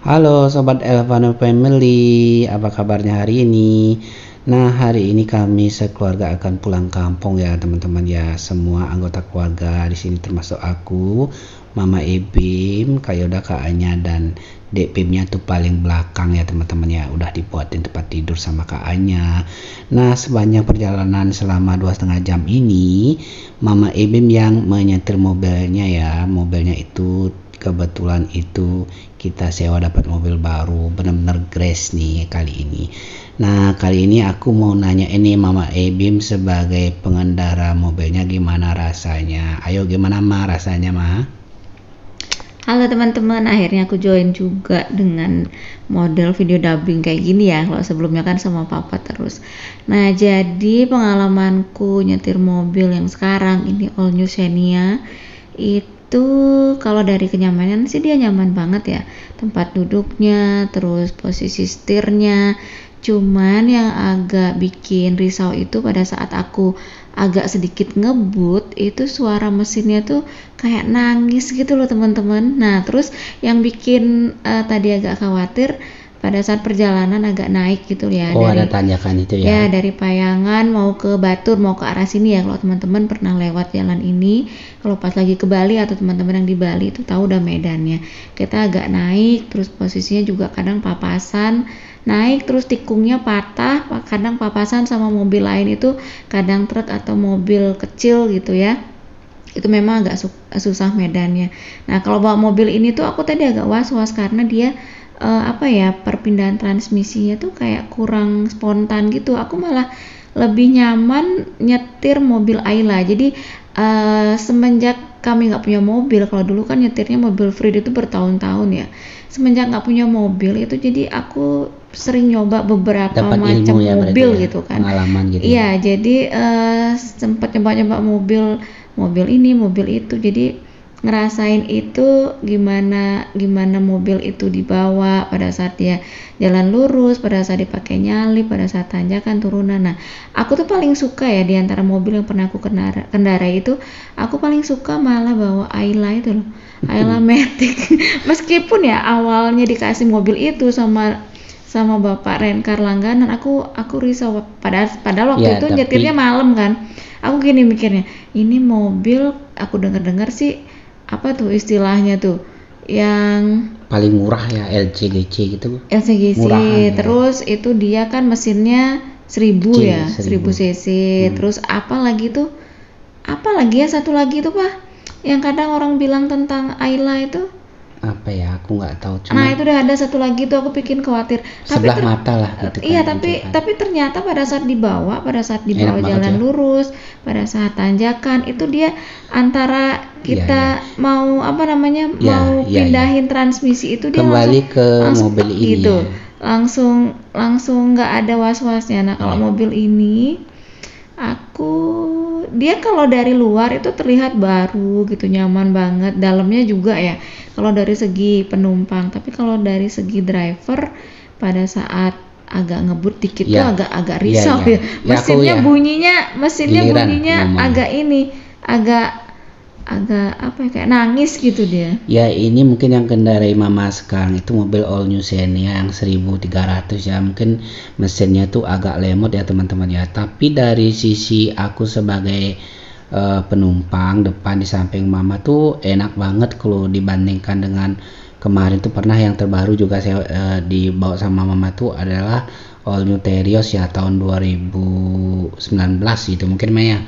Halo Sobat Elvano Family, apa kabarnya hari ini? Nah, hari ini kami sekeluarga akan pulang kampung ya teman-teman ya. Semua anggota keluarga di sini termasuk aku, Mama Ebim, Kak Yoda, Kak Anya, dan Dek Pimnya tuh paling belakang ya teman-teman ya. Udah dibuatin tempat tidur sama Kak Anya. Nah, sepanjang perjalanan selama 2,5 jam ini, Mama Ebim yang menyetir mobilnya ya. Mobilnya itu kebetulan itu kita sewa dapat mobil baru, benar-benar grace nih kali ini. Nah, kali ini aku mau nanya ini Mama Ebim sebagai pengendara mobilnya gimana rasanya. Ayo gimana Ma rasanya Ma? Halo teman-teman, akhirnya aku join juga dengan model video dubbing kayak gini ya. Kalau sebelumnya kan sama papa terus. Nah, jadi pengalamanku nyetir mobil yang sekarang ini all new Xenia itu kalau dari kenyamanan sih dia nyaman banget ya. Tempat duduknya, terus posisi setirnya. Cuman yang agak bikin risau itu pada saat aku agak sedikit ngebut itu suara mesinnya tuh kayak nangis gitu loh teman-teman. Nah terus yang bikin tadi agak khawatir pada saat perjalanan agak naik gitu ya. Oh, ada tanjakan itu ya? Ya dari Payangan mau ke Batur mau ke arah sini ya. Kalau teman-teman pernah lewat jalan ini, kalau pas lagi ke Bali atau teman-teman yang di Bali itu tahu udah medannya. Kita agak naik, terus posisinya juga kadang papasan, naik terus tikungnya patah, kadang papasan sama mobil lain itu, kadang truk atau mobil kecil gitu ya. Itu memang agak susah medannya. Nah kalau bawa mobil ini tuh aku tadi agak was-was karena dia perpindahan transmisinya tuh kayak kurang spontan gitu. Aku malah lebih nyaman nyetir mobil Ayla. Jadi semenjak kami nggak punya mobil, kalau dulu kan nyetirnya mobil Freed itu bertahun-tahun ya. Semenjak nggak punya mobil itu, jadi aku sering nyoba beberapa macam ya, mobil ya, gitu kan. Pengalaman gitu. Iya, jadi sempat nyoba-nyoba mobil ini, mobil itu. Jadi ngerasain itu gimana mobil itu dibawa pada saat dia jalan lurus, pada saat dipakai nyalip, pada saat tanjakan turunan. Nah aku tuh paling suka ya di antara mobil yang pernah aku kendara itu, aku paling suka malah bawa Ayla itu loh, Ayla Matic. Meskipun ya awalnya dikasih mobil itu sama Bapak Rencar langganan, aku risau padahal waktu Ya, itu nyetirnya malam kan. Aku gini mikirnya, ini mobil aku dengar sih apa tuh istilahnya tuh yang paling murah ya LCGC gitu. LCGC, Murahan, terus ya. itu dia kan mesinnya 1000 ya, 1000 cc. Terus apa lagi ya satu lagi tuh Pak, yang kadang orang bilang tentang Ayla itu Apa ya, aku nggak tahu. Nah itu udah ada satu lagi tuh aku bikin khawatir. Sebelah mata lah gitu kan. Iya tapi ternyata pada saat dibawa jalan lurus, pada saat tanjakan itu dia antara kita mau pindahin transmisi itu dia kembali ke mobil ini gitu. Langsung nggak ada was-wasnya. Nah kalau mobil ini dia kalau dari luar itu terlihat baru gitu, nyaman banget, dalamnya juga ya kalau dari segi penumpang, tapi kalau dari segi driver pada saat agak ngebut dikit tuh agak risau ya. Mesinnya bunyinya agak kayak nangis gitu dia. Ya ini mungkin yang kendarai Mama sekarang itu mobil all new Xenia yang 1300 ya, mungkin mesinnya tuh agak lemot ya teman-teman ya. Tapi dari sisi aku sebagai penumpang depan di samping Mama tuh enak banget kalau dibandingkan dengan kemarin tuh. Pernah yang terbaru juga saya dibawa sama Mama tuh adalah all new Terios ya tahun 2019 gitu mungkin Maya.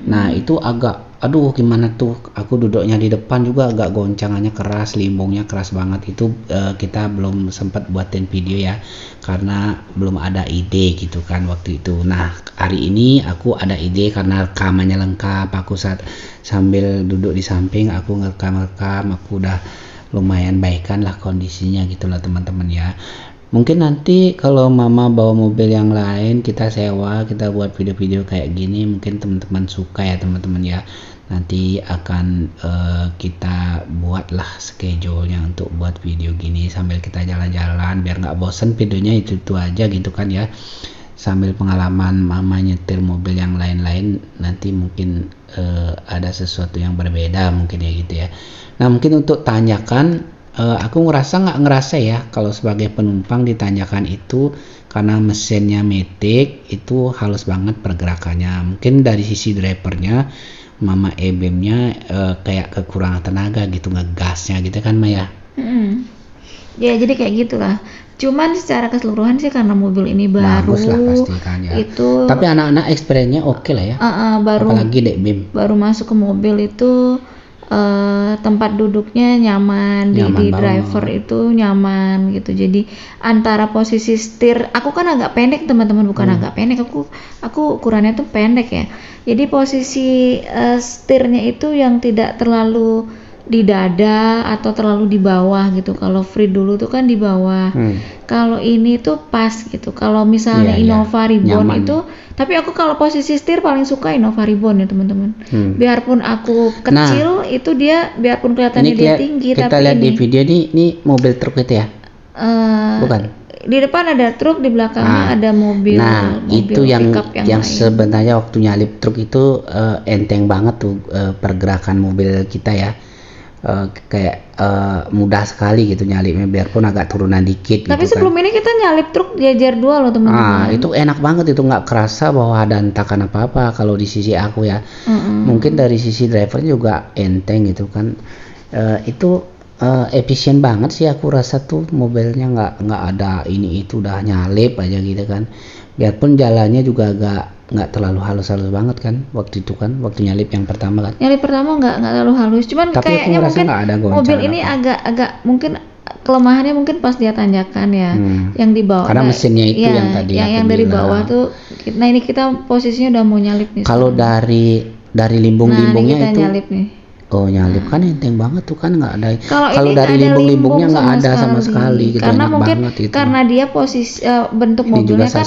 Nah itu agak gimana tuh, aku duduknya di depan juga agak goncangannya keras, limbungnya keras banget. Itu kita belum sempat buatin video ya karena belum ada ide gitu kan waktu itu. Nah hari ini aku ada ide karena rekamannya lengkap. Aku sambil duduk di samping aku ngerekam, aku udah lumayan baikan lah kondisinya gitu lah teman-teman ya. Mungkin nanti kalau Mama bawa mobil yang lain kita sewa, kita buat video-video kayak gini, mungkin teman-teman suka ya teman-teman ya. Nanti akan kita buatlah schedule-nya untuk buat video gini sambil kita jalan-jalan biar nggak bosen videonya itu aja gitu kan ya. Sambil pengalaman Mama nyetir mobil yang lain-lain, nanti mungkin ada sesuatu yang berbeda mungkin ya gitu ya. Nah mungkin untuk tanyakan aku nggak ngerasa ya kalau sebagai penumpang ditanyakan itu, karena mesinnya Matic itu halus banget pergerakannya. Mungkin dari sisi drivernya Mama EBM-nya kayak kekurangan tenaga gitu ngegasnya gitu kan Maya. Ya jadi kayak gitulah. Cuman secara keseluruhan sih karena mobil ini baru, bagus lah pasti kan ya. Itu tapi anak-anak experience-nya oke lah ya. Baru, apalagi Dek Bim baru masuk ke mobil itu tempat duduknya nyaman di driver itu nyaman gitu. Jadi antara posisi setir, aku kan agak pendek teman-teman, bukan agak pendek, aku ukurannya tuh pendek ya. Jadi posisi setirnya itu yang tidak terlalu di dada atau terlalu di bawah gitu. Kalau free dulu tuh kan di bawah. Kalau ini tuh pas gitu. Kalau misalnya Innova Reborn itu, tapi aku kalau posisi setir paling suka Innova Reborn ya teman-teman. Biarpun aku kecil itu dia, biarpun kelihatannya dia tinggi, kita tapi lihat di video ini mobil truk itu ya. Bukan. Di depan ada truk, di belakangnya ada mobil. Nah, mobil itu yang lain. Sebenarnya waktu nyalip truk itu enteng banget tuh pergerakan mobil kita ya. Kayak mudah sekali gitu nyalipnya, biarpun agak turunan dikit. Tapi gitu sebelum ini kita nyalip truk jajar 2 loh teman-teman. Itu enak banget, itu nggak kerasa bahwa ada hentakan apa-apa kalau di sisi aku ya. Mungkin dari sisi driver juga enteng gitu kan. Itu efisien banget sih aku rasa tuh mobilnya, nggak ada ini itu udah nyalip aja gitu kan. Biarpun jalannya juga nggak terlalu halus-halus banget kan waktu itu kan, waktu nyalip yang pertama kan. Nyalip pertama nggak terlalu halus, cuman tapi kayaknya mungkin mobil ini agak mungkin kelemahannya mungkin pas dia tanjakan ya, yang di bawah. Karena mesinnya itu yang tadi yang dari bawah tuh. Nah ini kita posisinya udah mau nyalip nih. Kalau dari limbung-limbungnya itu nyalip nih. Oh nyalip kan enteng banget tuh kan, nggak ada. Kalau dari limbung-limbungnya nggak ada sama sekali gitu. Karena mungkin karena dia posisi bentuk mobilnya kan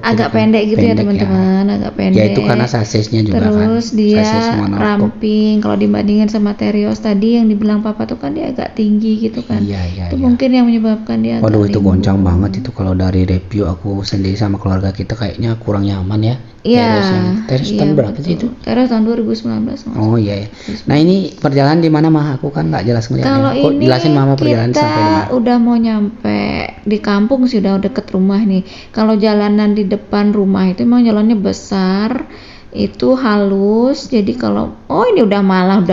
agak pendek gitu ya teman-teman, agak pendek. Ya itu karena sasisnya juga. Terus kan dia ramping. Kalau dibandingin sama Terios tadi yang dibilang papa tuh kan dia agak tinggi gitu kan. Iya. Itu mungkin yang menyebabkan dia. Waduh itu goncang banget itu. Kalau dari review aku sendiri sama keluarga kita kayaknya kurang nyaman ya. Iya. Terios tahun berapa sih itu? Terios tahun 2019. Oh iya. Nah ini perjalanan di mana Mah? Aku kan nggak jelas ngeliatnya. Kalau ini jelasin Mama perjalanan sampai di mana? Kita udah mau nyampe di kampung sih, udah deket rumah nih. Kalau jalanan di depan rumah itu emang jalannya besar, itu halus. Jadi kalau ini udah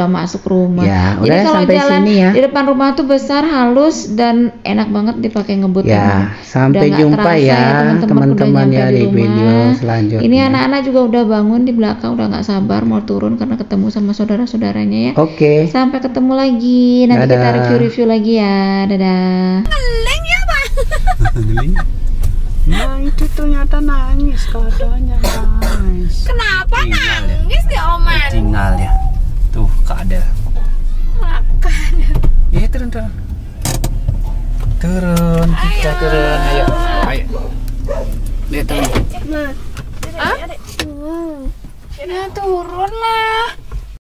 masuk rumah. Ya, jadi kalau sampai jalan sini ya. Di depan rumah tuh besar, halus dan enak banget dipakai ngebut. Ya, sampai jumpa ya teman-teman ya di video selanjutnya. Ini anak-anak juga udah bangun di belakang, udah nggak sabar mau turun karena ketemu sama saudara-saudaranya ya. Oke. Sampai ketemu lagi. Nanti kita review lagi ya. Dadah. Ngeleng ya Pak. Nah itu ternyata nangis katanya guys. Kenapa nangis dia Oman? Tinggal ya. Tuh keadaan. Makan. Turun. Turun, kita turun. Ayo. Lihat turun. Ya turun lah.